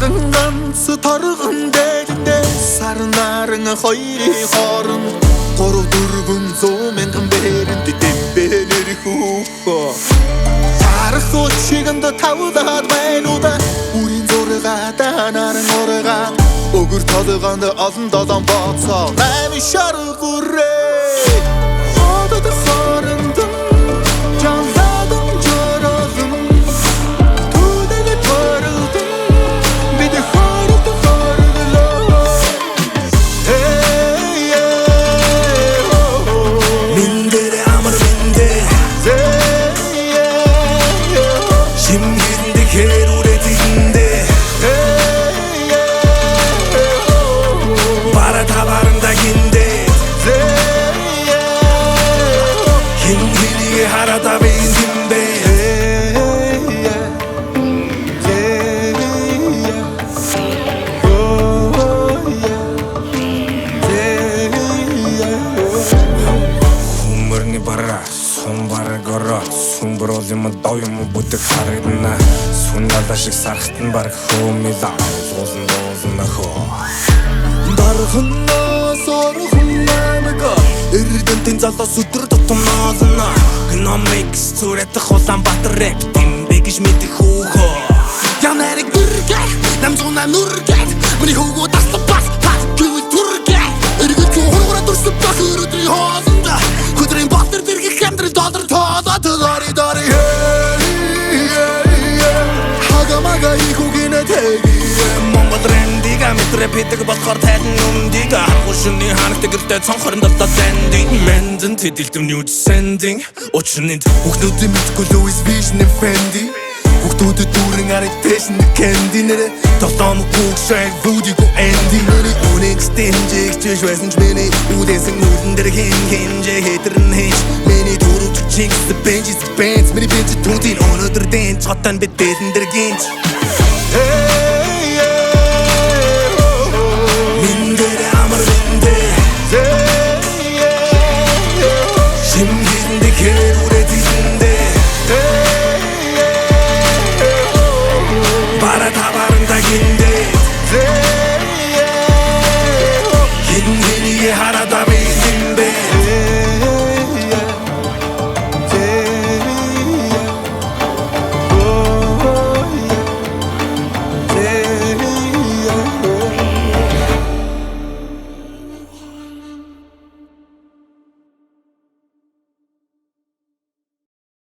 ганц торгон дээрдээ сар наран хоёрын хооронд 3-4 мянган бэрэнд дэмбэнэр хүүхөө харах үчигэнд тавдаад байнуда үрийн зургаадаа наран ургаад өгөр толгоонд олон долоон бооцоо найм шаргал бүрээ одод хооронд жамладан жорогон түдэлэ төрөлд бид хооронд хоороглоо миндэрэ амар миндэ 심기인데 개로래 뒤인데 바라 다 바른다 긴데 힘기리게 하라다 베인딘데 humörni bara sun bara gorot sun brozim doyum butek харагдана sun далаа шиг сархтан баг хөөмила зузан хөө дархнаас орхон намга эрдэнтэн залуус өдөр тутам наална экономикс зүрэтэх Улаанбаатар рэп дэмбэ гэж мэдэх хөөхөө ямарыг бүргэх намзуна нүргэх миний хөөгөө таслах бас гэвэл түргэх эргэж хургураа дурсан баг өрөдрийн хоолнда хөдрийн батар дэргэх хамтрын доллар тоодод дори хагамага ихүгинэ тэги Монгол рендига метрэ питэг болохоор тайлан өмнөдийг харгуушны ханагт гэртээ цонхорн долоо сендинг мэндэн тэдэлдэв ньюд сендинг очнэнд бүхнүүдийн мэдгүй Louis Vuitton Fendi бүхнүүдэд дүүрэн аритэшн кэнди нэрэ толом гүгшэг бүдиго энди нэрэ үнэнчтэй хэмжээгч байсан ч миний үдэнсэн үлэн дээр хинжээ хэтэрн хийж миний төрөвч чигс бенжис бенц миний бенч түдийн өнөдөр дэн цотан битэн дээр гинж